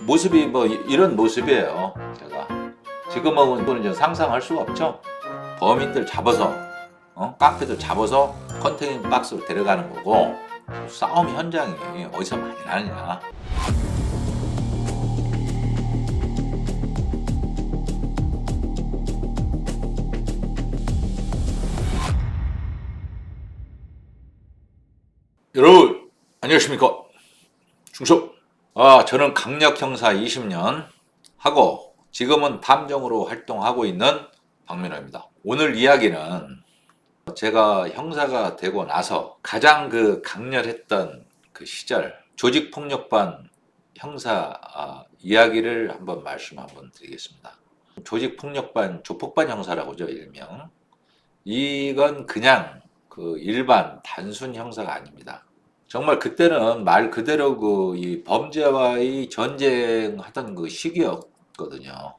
모습이 뭐 이런 모습이에요. 제가 지금은 이제 상상할 수가 없죠. 범인들 잡아서 깡패들 잡아서 컨테이너 박스로 데려가는 거고, 싸움 현장이 어디서 많이 나느냐. 여러분 안녕하십니까, 중섭. 저는 강력 형사 20년 하고 지금은 탐정으로 활동하고 있는 박민호입니다. 오늘 이야기는 제가 형사가 되고 나서 가장 강렬했던 그 시절 조직폭력반 형사 이야기를 한번 말씀 한번 드리겠습니다. 조직폭력반 조폭반 형사라고죠, 일명. 이건 그냥 일반 단순 형사가 아닙니다. 정말 그때는 말 그대로 이 범죄와의 전쟁하던 그 시기였거든요.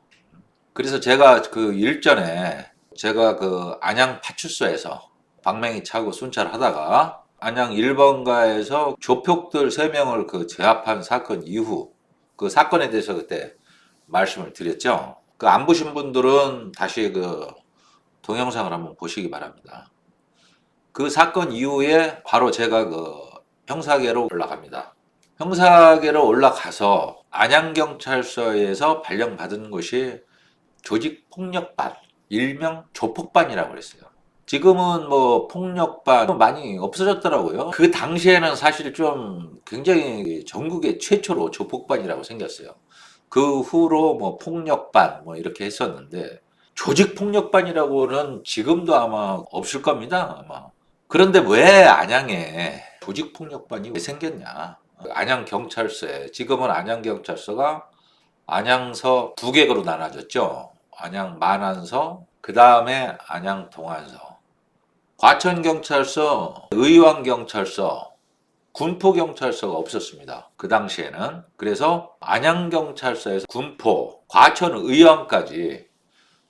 그래서 제가 일전에 제가 안양 파출소에서 방맹이 차고 순찰하다가 안양 1번가에서 조폭들 3명을 제압한 사건 이후 그 사건에 대해서 그때 말씀을 드렸죠. 안 보신 분들은 다시 동영상을 한번 보시기 바랍니다. 그 사건 이후에 바로 제가 형사계로 올라갑니다. 형사계로 올라가서 안양경찰서에서 발령받은 것이 조직폭력반, 일명 조폭반이라고 그랬어요. 지금은 뭐 폭력반 많이 없어졌더라고요. 그 당시에는 사실 좀 굉장히 전국에 최초로 조폭반이라고 생겼어요. 그 후로 뭐 폭력반 뭐 이렇게 했었는데, 조직폭력반이라고는 지금도 아마 없을 겁니다, 아마. 그런데 왜 안양에 조직폭력반이 왜 생겼냐? 안양경찰서에, 지금은 안양경찰서가 안양서 2개로 나눠졌죠. 안양 만안서, 그 다음에 안양 동안서. 과천경찰서, 의왕경찰서, 군포경찰서가 없었습니다, 그 당시에는. 그래서 안양경찰서에서 군포, 과천, 의왕까지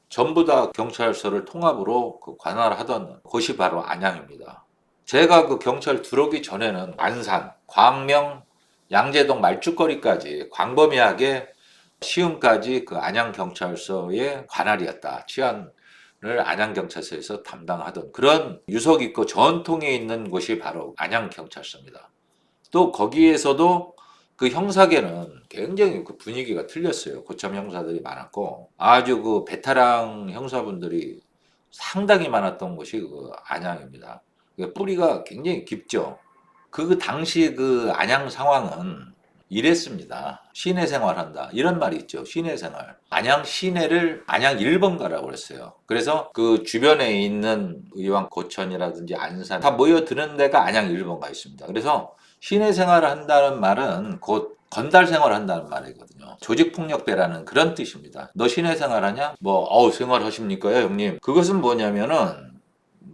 전부 다 경찰서를 통합으로 관할하던 곳이 바로 안양입니다. 제가 경찰 들어오기 전에는 안산, 광명, 양재동 말죽거리까지 광범위하게 시흥까지 안양경찰서의 관할이었다. 치안을 안양경찰서에서 담당하던 그런 유석 있고 전통이 있는 곳이 바로 안양경찰서입니다. 또 거기에서도 형사계는 굉장히 분위기가 틀렸어요. 고참 형사들이 많았고 아주 베테랑 형사분들이 상당히 많았던 곳이 안양입니다. 뿌리가 굉장히 깊죠. 당시 안양 상황은 이랬습니다. 시내 생활한다, 이런 말이 있죠. 시내 생활. 안양 시내를 안양 1번가라고 그랬어요. 그래서 주변에 있는 의왕 고천이라든지 안산 다 모여드는 데가 안양 1번가 있습니다. 그래서 시내 생활을 한다는 말은 곧 건달 생활을 한다는 말이거든요. 조직폭력배라는 그런 뜻입니다. 너 시내 생활하냐? 생활하십니까요, 형님? 그것은 뭐냐면은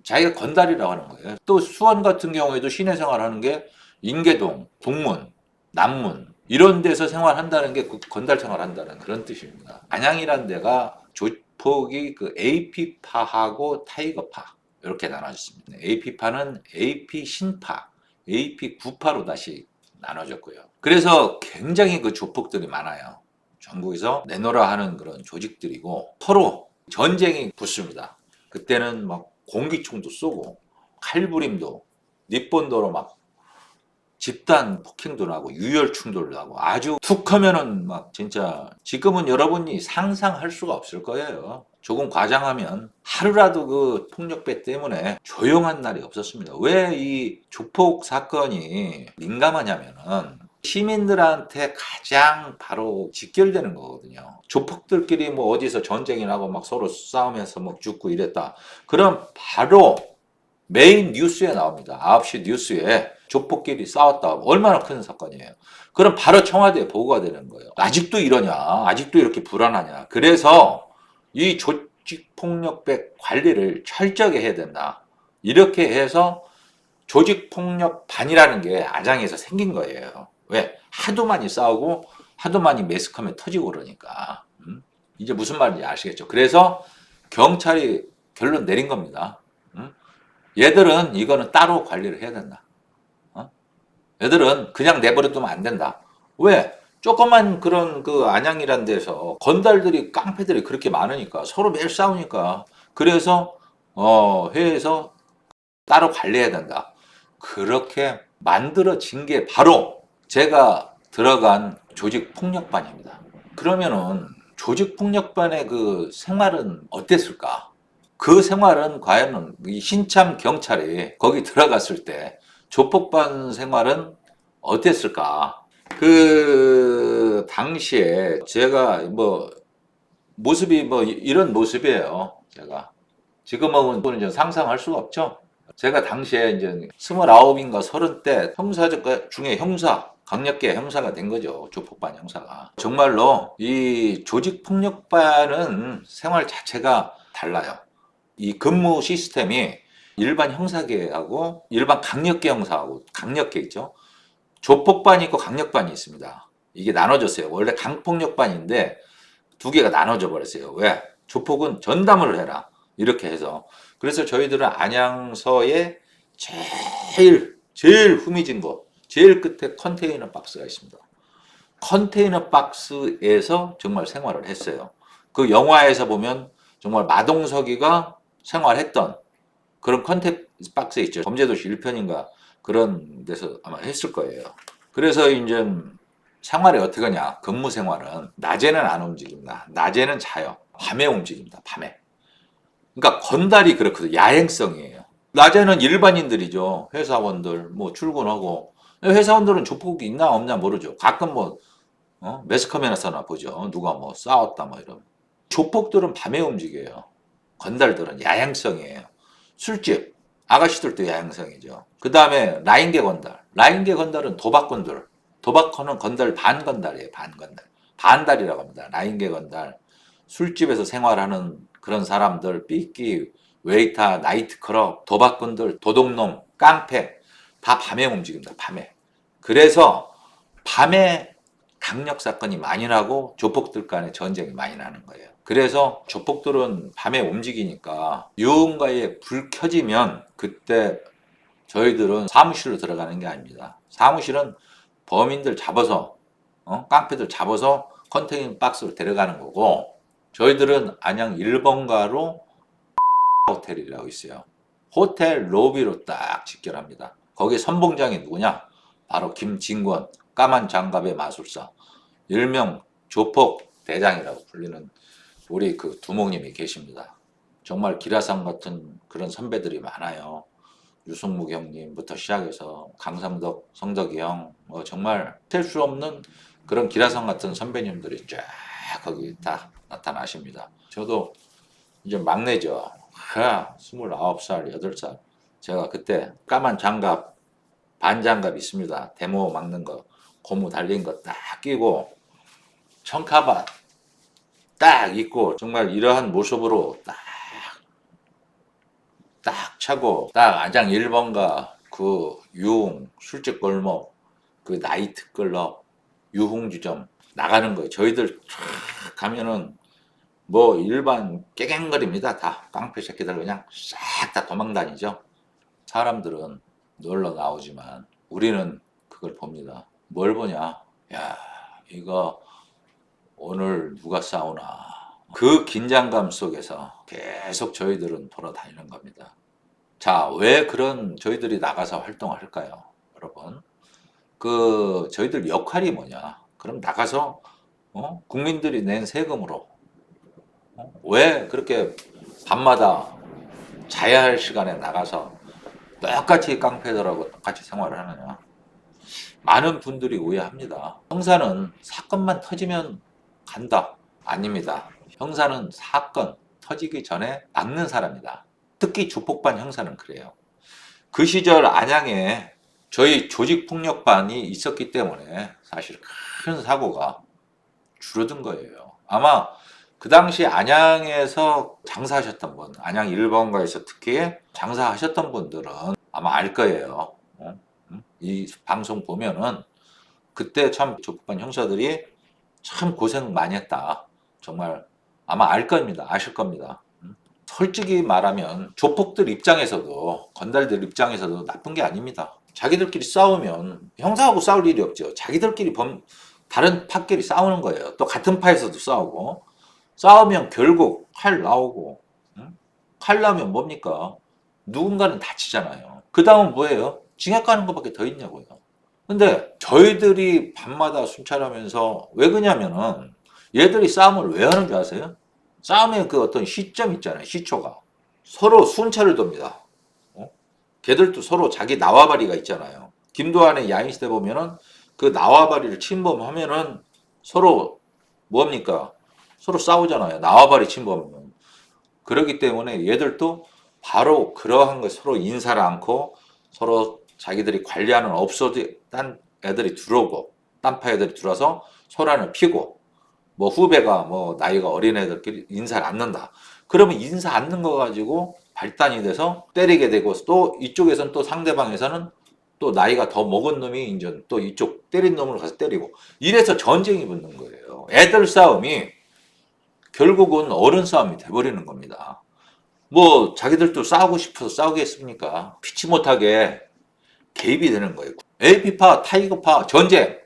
자기가 건달이라고 하는 거예요. 또 수원 같은 경우에도 시내 생활하는 게 인계동, 동문, 남문 이런 데서 생활한다는 게 건달 생활한다는 그런 뜻입니다. 안양이라는 데가 조폭이 AP파하고 타이거파 이렇게 나눠졌습니다. AP파는 AP 신파, AP 구파로 다시 나눠졌고요. 그래서 굉장히 조폭들이 많아요. 전국에서 내노라 하는 그런 조직들이고 서로 전쟁이 붙습니다. 그때는 막 공기총도 쏘고 칼부림도, 닛본도로 막 집단 폭행도 나고 유혈 충돌도 나고 아주 툭 하면은 막 진짜 지금은 여러분이 상상할 수가 없을 거예요. 조금 과장하면 하루라도 폭력배 때문에 조용한 날이 없었습니다. 왜 이 조폭 사건이 민감하냐면은 시민들한테 가장 바로 직결되는 거거든요. 조폭들끼리 뭐 어디서 전쟁이 나고 막 서로 싸우면서 막 죽고 이랬다. 그럼 바로 메인 뉴스에 나옵니다. 9시 뉴스에 조폭끼리 싸웠다. 얼마나 큰 사건이에요. 그럼 바로 청와대에 보고가 되는 거예요. 아직도 이러냐? 아직도 이렇게 불안하냐? 그래서 이 조직폭력배 관리를 철저하게 해야 된다. 이렇게 해서 조직폭력반이라는 게 안양에서 생긴 거예요. 왜? 하도 많이 싸우고 하도 많이 매스컴에 터지고 그러니까. 이제 무슨 말인지 아시겠죠? 그래서 경찰이 결론 내린 겁니다. 얘들은 이거는 따로 관리를 해야 된다. 얘들은 그냥 내버려 두면 안 된다. 왜? 조그만 그런 그 안양이란 데서 건달들이 깡패들이 그렇게 많으니까 서로 매일 싸우니까 그래서 회에서 따로 관리해야 된다. 그렇게 만들어진 게 바로 제가 들어간 조직폭력반입니다. 그러면은 조직폭력반의 그 생활은 어땠을까? 그 생활은 과연 이 신참 경찰이 거기 들어갔을 때 조폭반 생활은 어땠을까? 그 당시에 제가 뭐 모습이 뭐 이런 모습이에요. 제가 지금은 이제 상상할 수가 없죠. 제가 당시에 이제 29인가 30대 형사적 중에 형사, 강력계 형사가 된 거죠. 조폭반 형사가. 정말로 이 조직폭력반은 생활 자체가 달라요. 이 근무 시스템이 일반 형사계하고 일반 강력계 형사하고 강력계 있죠. 조폭반이 있고 강력반이 있습니다. 이게 나눠졌어요. 원래 강폭력반인데 두 개가 나눠져 버렸어요. 왜? 조폭은 전담을 해라. 이렇게 해서. 그래서 저희들은 안양서에 제일 후미진 곳, 제일 끝에 컨테이너 박스가 있습니다. 컨테이너 박스에서 정말 생활을 했어요. 그 영화에서 보면 정말 마동석이가 생활했던 그런 컨테이너 박스 있죠. 범죄도시 1편인가 그런 데서 아마 했을 거예요. 그래서 이제 생활이 어떻게 하냐. 근무 생활은 낮에는 안 움직입니다. 낮에는 자요. 밤에 움직입니다. 밤에. 그러니까 건달이 그렇거든요. 야행성이에요. 낮에는 일반인들이죠. 회사원들 뭐 출근하고 회사원들은 조폭이 있나 없냐 모르죠. 가끔 뭐 매스컴에서나 보죠. 누가 뭐 싸웠다 뭐 이런. 조폭들은 밤에 움직여요. 건달들은 야행성이에요. 술집 아가씨들도 야행성이죠. 그 다음에 라인계 건달. 라인계 건달은 도박꾼들. 도박하는 건달 반건달이에요. 반건달. 반달이라고 합니다. 라인계 건달. 술집에서 생활하는 그런 사람들, 삐끼, 웨이터, 나이트클럽, 도박꾼들, 도둑놈, 깡패 다 밤에 움직입니다. 밤에. 그래서 밤에 강력 사건이 많이 나고 조폭들 간의 전쟁이 많이 나는 거예요. 그래서 조폭들은 밤에 움직이니까 유흥가에 불 켜지면 그때 저희들은 사무실로 들어가는 게 아닙니다. 사무실은 범인들 잡아서 깡패들 잡아서 컨테이너 박스로 데려가는 거고 저희들은 안양 1번가로 호텔이라고 있어요. 호텔 로비로 딱 직결합니다. 거기 선봉장이 누구냐? 바로 김진권, 까만 장갑의 마술사, 일명 조폭 대장이라고 불리는 우리 그 두목님이 계십니다. 정말 기라상 같은 그런 선배들이 많아요. 유승묵 형님부터 시작해서 강상덕, 성덕이 형, 뭐 정말 셀 수 없는 그런 기라상 같은 선배님들이 쫙 거기 다 나타나십니다. 저도 이제 막내죠. 29살, 8살. 제가 그때 까만 장갑, 반장갑 있습니다. 데모 막는 거, 고무 달린 거 딱 끼고, 청카바 딱 입고, 정말 이러한 모습으로 딱 차고, 딱 안장 1번가 그 유흥, 술집 골목, 그 나이트 클럽, 유흥주점 나가는 거예요. 저희들 쫙 가면은 뭐 일반 깨갱거립니다. 다 깡패 새끼들 그냥 싹 다 도망 다니죠. 사람들은 놀러 나오지만 우리는 그걸 봅니다. 뭘 보냐? 야, 이거 오늘 누가 싸우나? 그 긴장감 속에서 계속 저희들은 돌아다니는 겁니다. 자, 왜 그런 저희들이 나가서 활동을 할까요? 여러분. 그 저희들 역할이 뭐냐? 그럼 나가서 국민들이 낸 세금으로 왜 그렇게 밤마다 자야 할 시간에 나가서 똑같이 깡패들하고 똑같이 생활을 하느냐. 많은 분들이 오해합니다. 형사는 사건만 터지면 간다. 아닙니다. 형사는 사건 터지기 전에 막는 사람이다. 특히 조폭반 형사는 그래요. 그 시절 안양에 저희 조직폭력반이 있었기 때문에 사실 큰 사고가 줄어든 거예요. 아마 그 당시 안양에서 장사하셨던 분, 안양 1번가에서 특히 장사하셨던 분들은 아마 알 거예요. 이 방송 보면은 그때 참 조폭반 형사들이 참 고생 많이 했다. 정말 아마 알 겁니다. 아실 겁니다. 솔직히 말하면 조폭들 입장에서도 건달들 입장에서도 나쁜 게 아닙니다. 자기들끼리 싸우면 형사하고 싸울 일이 없죠. 자기들끼리 다른 파끼리 싸우는 거예요. 또 같은 파에서도 싸우고 싸우면 결국 칼 나오고 응? 칼 나면 뭡니까? 누군가는 다치잖아요. 그 다음은 뭐예요? 징역 가는 것밖에 더 있냐고요. 근데 저희들이 밤마다 순찰하면서 왜 그러냐면은 얘들이 싸움을 왜 하는 줄 아세요? 싸움의 그 어떤 시점 있잖아요. 시초가. 서로 순찰을 돕니다. 어? 걔들도 서로 자기 나와바리가 있잖아요. 김도한의 야인시대 보면은 그 나와바리를 침범하면은 서로 뭡니까? 서로 싸우잖아요. 나와바리 침범하면. 그렇기 때문에 얘들도 바로 그러한 걸 서로 인사를 않고 서로 자기들이 관리하는 업소들 딴 애들이 들어오고 딴파 애들이 들어와서 소란을 피고 뭐 후배가 뭐 나이가 어린 애들끼리 인사를 않는다. 그러면 인사 않는 거 가지고 발단이 돼서 때리게 되고 또 이쪽에서는 또 상대방에서는 또 나이가 더 먹은 놈이 이제 또 이쪽 때린 놈을 가서 때리고 이래서 전쟁이 붙는 거예요. 애들 싸움이 결국은 어른 싸움이 돼버리는 겁니다. 뭐 자기들도 싸우고 싶어서 싸우겠습니까? 피치 못하게 개입이 되는 거예요. AP파, 타이거파 전쟁.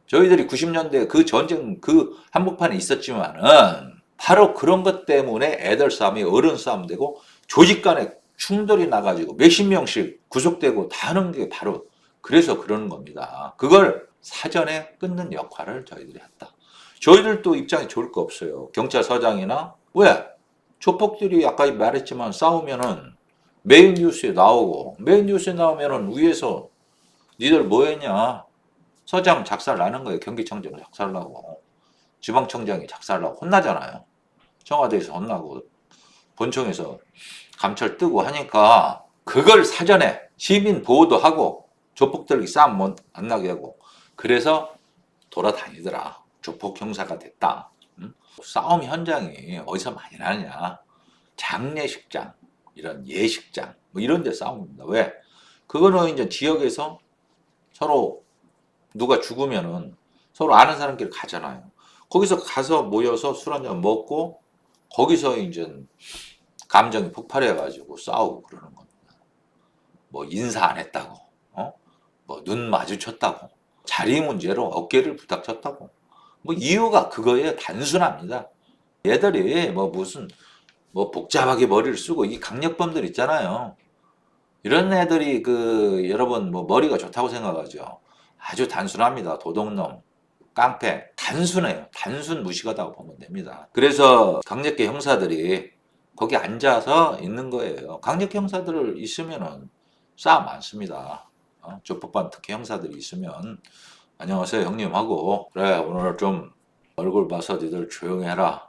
저희들이 90년대 그 전쟁 그 한복판에 있었지만은 바로 그런 것 때문에 애들 싸움이 어른 싸움 되고 조직 간에 충돌이 나가지고 몇십 명씩 구속되고 다 하는 게 바로 그래서 그러는 겁니다. 그걸 사전에 끊는 역할을 저희들이 했다. 저희들도 입장이 좋을 거 없어요. 경찰서장이나 왜? 조폭들이 아까 말했지만 싸우면은 메인 뉴스에 나오고 메인 뉴스에 나오면은 위에서 니들 뭐 했냐? 서장 작살 나는 거예요. 경기청장 작살 나고 지방청장이 작살 나고 혼나잖아요. 청와대에서 혼나고 본청에서 감찰 뜨고 하니까 그걸 사전에 시민 보호도 하고 조폭들이 싸움 안 나게 하고 그래서 돌아다니더라. 조폭 형사가 됐다. 응? 싸움 현장이 어디서 많이 나느냐? 장례식장, 이런 예식장 뭐 이런 데 싸움입니다. 왜? 그거는 이제 지역에서 서로 누가 죽으면은 서로 아는 사람끼리 가잖아요. 거기서 가서 모여서 술 한잔 먹고 거기서 이제 감정이 폭발해가지고 싸우고 그러는 겁니다. 뭐 인사 안 했다고, 뭐 눈 마주쳤다고, 자리 문제로 어깨를 부닥쳤다고. 뭐 이유가 그거예요. 단순합니다. 얘들이 뭐 무슨 뭐 복잡하게 머리를 쓰고 이 강력범들 있잖아요. 이런 애들이 그 여러분 뭐 머리가 좋다고 생각하죠. 아주 단순합니다. 도둑놈, 깡패, 단순해요. 단순 무식하다고 보면 됩니다. 그래서 강력계 형사들이 거기 앉아서 있는 거예요. 강력계 형사들 있으면은 싸움 많습니다. 조폭반 특혜 형사들이 있으면 안녕하세요 형님 하고 그래 오늘 좀 얼굴 봐서 니들 조용히 해라.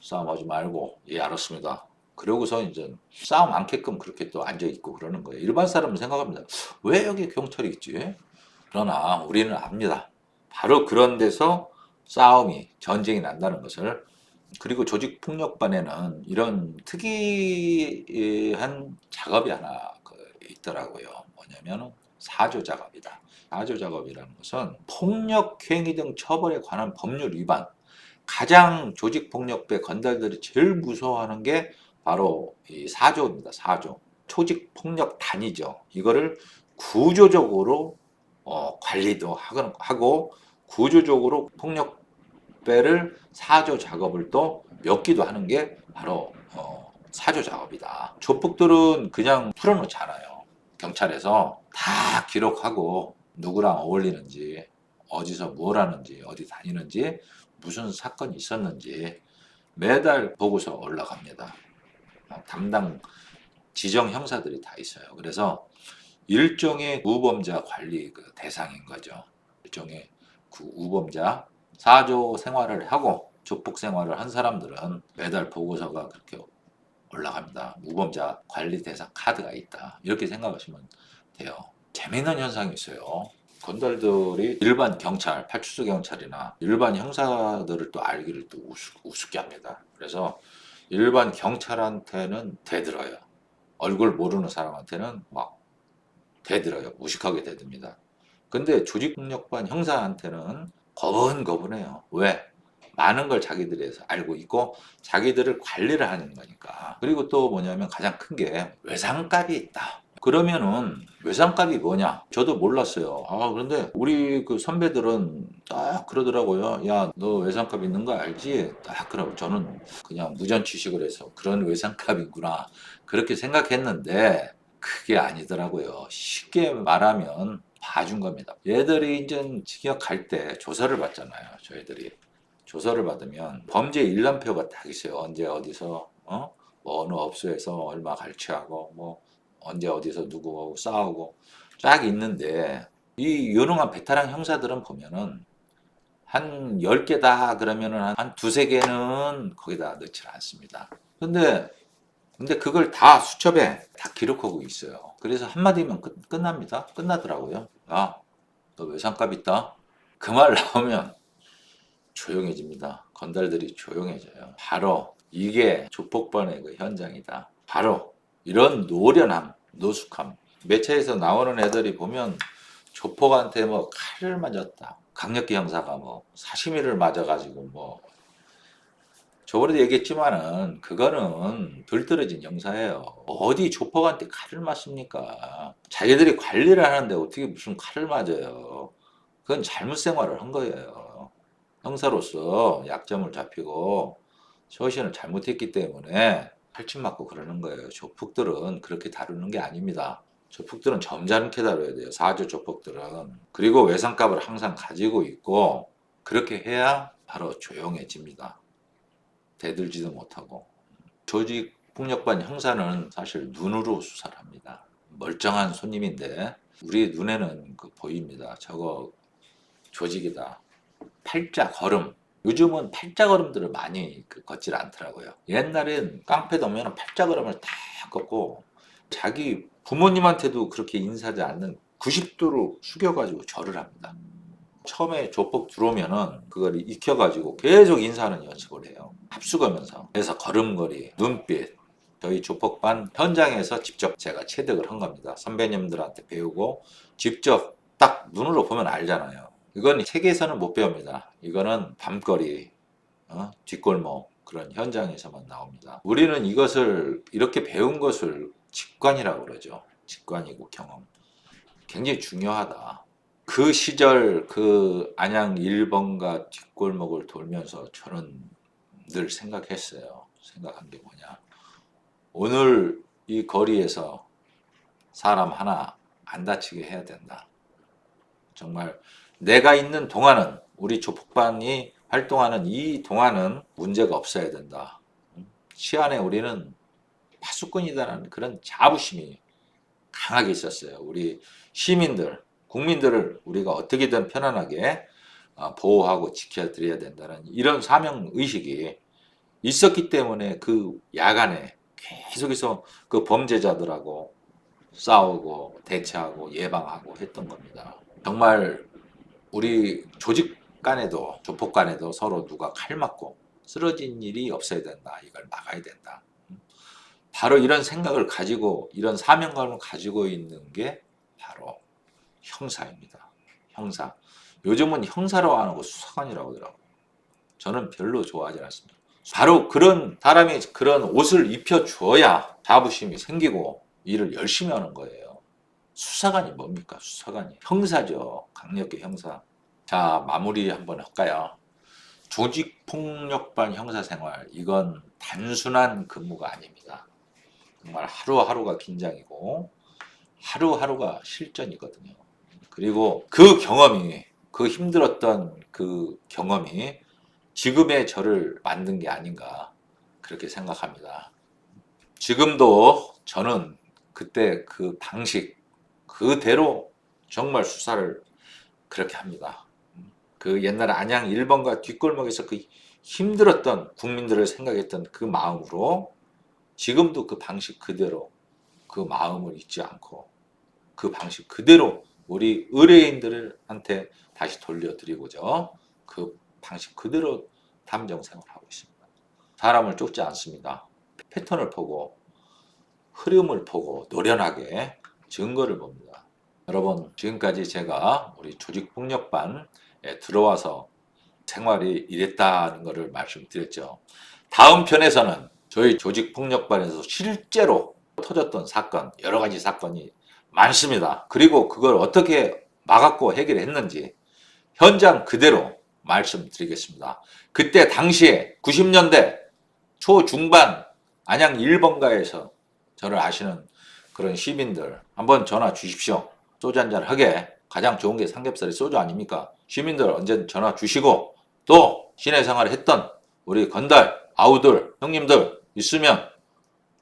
싸움하지 말고 예 알았습니다. 그러고서 이제 싸움 않게끔 그렇게 또 앉아 있고 그러는 거예요. 일반 사람은 생각합니다. 왜 여기 경찰이 있지? 그러나 우리는 압니다. 바로 그런 데서 싸움이 전쟁이 난다는 것을. 그리고 조직폭력반에는 이런 특이한 작업이 하나 있더라고요. 뭐냐면 사조 작업이다. 사조 작업이라는 것은 폭력행위 등 처벌에 관한 법률 위반. 가장 조직폭력배 건달들이 제일 무서워하는 게 바로 이 사조입니다. 사조. 조직폭력단이죠. 이거를 구조적으로 관리도 하고 구조적으로 폭력배를 사조 작업을 또 엮기도 하는 게 바로 사조 작업이다. 조폭들은 그냥 풀어놓잖아요. 경찰에서 다 기록하고 누구랑 어울리는지 어디서 뭘 하는지 어디 다니는지 무슨 사건이 있었는지 매달 보고서 올라갑니다. 담당 지정 형사들이 다 있어요. 그래서 일종의 우범자 관리 그 대상인 거죠. 일종의 그 우범자 사조 생활을 하고 조폭 생활을 한 사람들은 매달 보고서가 그렇게 올라갑니다. 우범자 관리 대상 카드가 있다. 이렇게 생각하시면 돼요. 재미있는 현상이 있어요. 건달들이 일반 경찰, 파출소 경찰이나 일반 형사들을 또 알기를 또 우습게 합니다. 그래서 일반 경찰한테는 대들어요. 얼굴 모르는 사람한테는 막 대들어요. 무식하게 대듭니다. 근데 조직폭력반 형사한테는 거분거분해요. 왜? 많은 걸 자기들이 알고 있고 자기들을 관리를 하는 거니까. 그리고 또 뭐냐면 가장 큰 게 외상값이 있다. 그러면은 외상값이 뭐냐? 저도 몰랐어요. 그런데 우리 그 선배들은 딱 그러더라고요. 야, 너 외상값 있는 거 알지? 딱 그러고 저는 그냥 무전취식을 해서 그런 외상값이구나. 그렇게 생각했는데 그게 아니더라고요. 쉽게 말하면 봐준 겁니다. 얘들이 이제 직역 갈 때 조사를 받잖아요. 저희들이. 조사를 받으면 범죄 일람표가 딱 있어요. 언제 어디서 뭐 어느 업소에서 얼마 갈취하고 뭐 언제 어디서 누구하고 싸우고 쫙 있는데 이 유능한 베테랑 형사들은 보면은 한 10개다 그러면은 한 두세 개는 거기다 넣질 않습니다. 근데 그걸 다 수첩에 다 기록하고 있어요. 그래서 한마디면 끝납니다. 끝나더라고요. 너 외상값 있다? 그 말 나오면 조용해집니다. 건달들이 조용해져요. 바로 이게 조폭반의 그 현장이다. 바로 이런 노련함, 노숙함. 매체에서 나오는 애들이 보면 조폭한테 뭐 칼을 맞았다. 강력기 형사가 뭐 사시미를 맞아가지고 뭐 저번에도 얘기했지만은 그거는 들떨어진 형사예요. 어디 조폭한테 칼을 맞습니까? 자기들이 관리를 하는데 어떻게 무슨 칼을 맞아요? 그건 잘못 생활을 한 거예요. 형사로서 약점을 잡히고 처신을 잘못했기 때문에 칼침 맞고 그러는 거예요. 조폭들은 그렇게 다루는 게 아닙니다. 조폭들은 점잖게 다뤄야 돼요. 사주 조폭들은. 그리고 외상값을 항상 가지고 있고 그렇게 해야 바로 조용해집니다. 대들지도 못하고. 조직폭력반 형사는 사실 눈으로 수사를 합니다. 멀쩡한 손님인데 우리 눈에는 보입니다. 저거 조직이다. 팔자 걸음. 요즘은 팔자 걸음들을 많이 걷질 않더라고요. 옛날엔 깡패 오면 팔자 걸음을 다 걷고 자기 부모님한테도 그렇게 인사하지 않는 90도로 숙여가지고 절을 합니다. 처음에 조폭 들어오면은 그걸 익혀가지고 계속 인사하는 연습을 해요. 합숙하면서. 그래서 걸음걸이, 눈빛, 저희 조폭반 현장에서 직접 제가 체득을 한 겁니다. 선배님들한테 배우고 직접 딱 눈으로 보면 알잖아요. 이건 책에서는 못 배웁니다. 이거는 밤거리, 뒷골목 그런 현장에서만 나옵니다. 우리는 이것을 이렇게 배운 것을 직관이라고 그러죠. 직관이고 경험. 굉장히 중요하다. 그 시절 그 안양 1번가 뒷골목을 돌면서 저는 늘 생각했어요. 생각한 게 뭐냐. 오늘 이 거리에서 사람 하나 안 다치게 해야 된다. 정말 내가 있는 동안은 우리 조폭반이 활동하는 이 동안은 문제가 없어야 된다. 시안에 우리는 파수꾼이다라는 그런 자부심이 강하게 있었어요. 우리 시민들, 국민들을 우리가 어떻게든 편안하게 보호하고 지켜드려야 된다는 이런 사명 의식이 있었기 때문에 그 야간에 계속해서 그 범죄자들하고 싸우고 대처하고 예방하고 했던 겁니다. 정말 우리 조직 간에도 조폭 간에도 서로 누가 칼 맞고 쓰러진 일이 없어야 된다. 이걸 막아야 된다. 바로 이런 생각을 가지고 이런 사명감을 가지고 있는 게 바로 형사입니다. 형사. 요즘은 형사로 안 하고 수사관이라고 하더라고요. 저는 별로 좋아하지 않습니다. 바로 그런 사람이 그런 옷을 입혀 주어야 자부심이 생기고 일을 열심히 하는 거예요. 수사관이 뭡니까? 수사관이 형사죠. 강력계 형사. 자, 마무리 한번 할까요? 조직폭력반 형사생활 이건 단순한 근무가 아닙니다. 정말 하루하루가 긴장이고 하루하루가 실전이거든요. 그리고 그 경험이 그 힘들었던 그 경험이 지금의 저를 만든 게 아닌가 그렇게 생각합니다. 지금도 저는 그때 그 방식 그대로 정말 수사를 그렇게 합니다. 그 옛날 안양 1번가 뒷골목에서 그 힘들었던 국민들을 생각했던 그 마음으로 지금도 그 방식 그대로 그 마음을 잊지 않고 그 방식 그대로 우리 의뢰인들한테 다시 돌려드리고자 그 방식 그대로 탐정 생활을 하고 있습니다. 사람을 쫓지 않습니다. 패턴을 보고 흐름을 보고 노련하게 증거를 봅니다. 여러분 지금까지 제가 우리 조직폭력반에 들어와서 생활이 이랬다는 것을 말씀드렸죠. 다음 편에서는 저희 조직폭력반에서 실제로 터졌던 사건, 여러 가지 사건이 많습니다. 그리고 그걸 어떻게 막았고 해결했는지 현장 그대로 말씀드리겠습니다. 그때 당시에 90년대 초중반 안양 1번가에서 저를 아시는 그런 시민들 한번 전화 주십시오. 소주 한잔 하게. 가장 좋은 게 삼겹살이 소주 아닙니까? 시민들 언제 전화 주시고, 또 시내 생활을 했던 우리 건달 아우들 형님들 있으면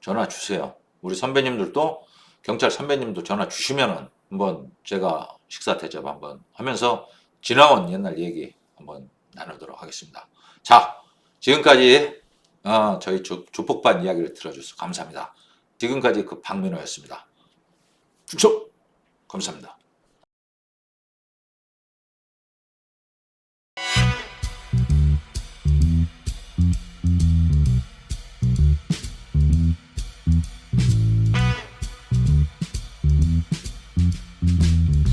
전화 주세요. 우리 선배님들도 경찰 선배님도 전화 주시면은 한번 제가 식사 대접 한번 하면서 지나온 옛날 얘기 한번 나누도록 하겠습니다. 자, 지금까지 저희 조폭반 이야기를 들어주셔서 감사합니다. 지금까지 그 박민호였습니다. 충성! 감사합니다.